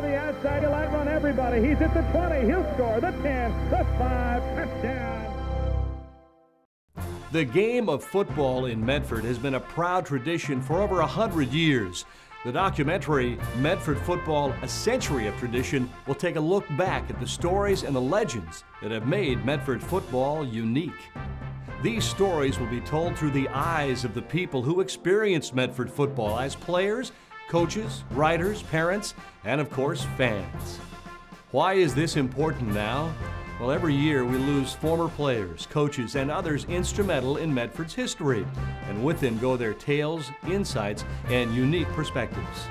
to the outside. He'll outrun everybody. He's at the 20. He'll score the 10, the 5, touchdown. The game of football in Medford has been a proud tradition for over 100 years. The documentary, Medford Football, A Century of Tradition, will take a look back at the stories and the legends that have made Medford football unique. These stories will be told through the eyes of the people who experienced Medford football as players, coaches, writers, parents, and of course, fans. Why is this important now? Well, every year we lose former players, coaches, and others instrumental in Medford's history, and with them go their tales, insights, and unique perspectives.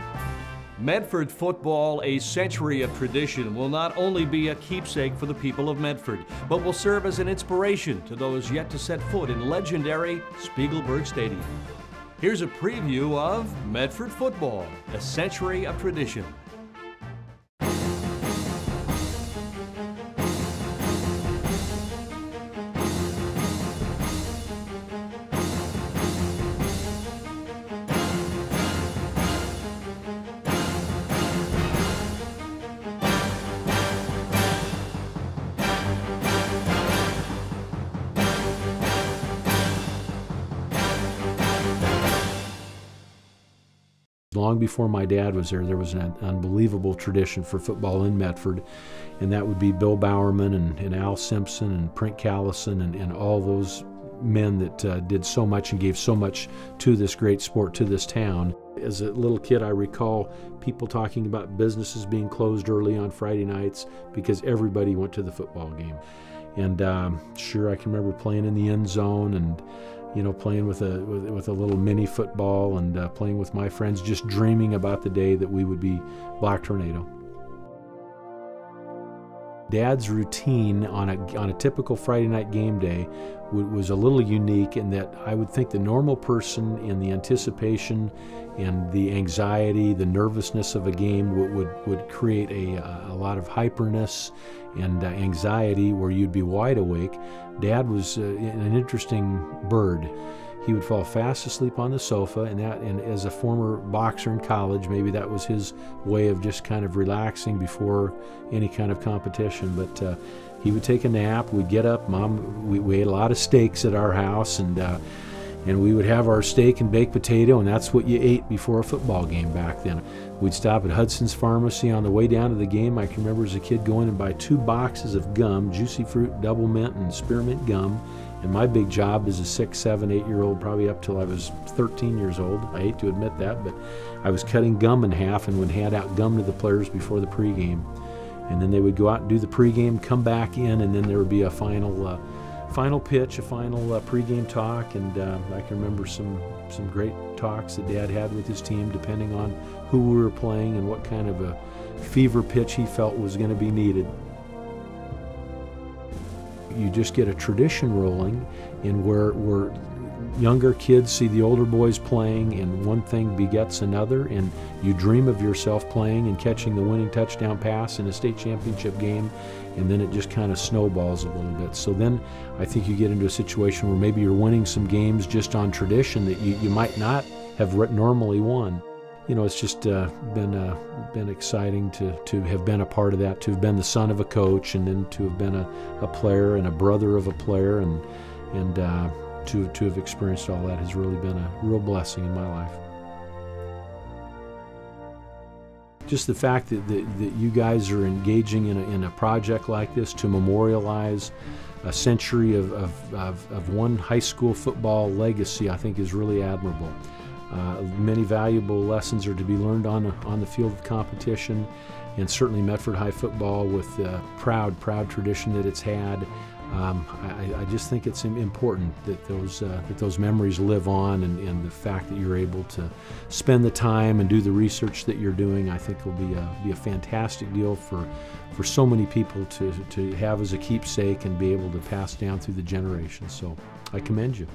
Medford Football, A Century of Tradition will not only be a keepsake for the people of Medford, but will serve as an inspiration to those yet to set foot in legendary Spiegelberg Stadium. Here's a preview of Medford Football, A Century of Tradition. Long before my dad was there was an unbelievable tradition for football in Medford, and that would be Bill Bowerman and Al Simpson and Prink Callison and all those men that did so much and gave so much to this great sport, to this town. As a little kid, I recall people talking about businesses being closed early on Friday nights because everybody went to the football game. And sure, I can remember playing in the end zone and playing with a little mini football and playing with my friends, just dreaming about the day that we would be Black Tornado. Dad's routine on a typical Friday night game day was a little unique in that I would think the normal person, in the anticipation and the anxiety, the nervousness of a game would create a lot of hyperness and anxiety where you'd be wide awake. Dad was an interesting bird. He would fall fast asleep on the sofa, and as a former boxer in college, maybe that was his way of just kind of relaxing before any kind of competition. But he would take a nap. We'd get up. We ate a lot of steaks at our house, and we would have our steak and baked potato, and that's what you ate before a football game back then. We'd stop at Hudson's Pharmacy on the way down to the game. I can remember as a kid going and buy 2 boxes of gum, Juicy Fruit, Double Mint, and Spearmint gum. And my big job as a 6, 7, 8-year-old, probably up till I was 13 years old, I hate to admit that, but I was cutting gum in half and would hand out gum to the players before the pregame. And then they would go out and do the pregame, come back in, and then there would be a final pitch, a final pregame talk. And I can remember some great talks that Dad had with his team, depending on who we were playing and what kind of a fever pitch he felt was going to be needed. You just get a tradition rolling in where younger kids see the older boys playing, and one thing begets another, and you dream of yourself playing and catching the winning touchdown pass in a state championship game, and then it just kind of snowballs a little bit. So then I think you get into a situation where maybe you're winning some games just on tradition that you might not have normally won. It's just been exciting to have been a part of that, to have been the son of a coach, and then to have been a player and a brother of a player, and to have experienced all that has really been a real blessing in my life. Just the fact that you guys are engaging in a project like this to memorialize a century of one high school football legacy, I think is really admirable. Many valuable lessons are to be learned on the field of competition, and certainly Medford High football, with the proud tradition that it's had. I just think it's important that those memories live on, and the fact that you're able to spend the time and do the research that you're doing, I think will be a fantastic deal for so many people to have as a keepsake and be able to pass down through the generations. So I commend you.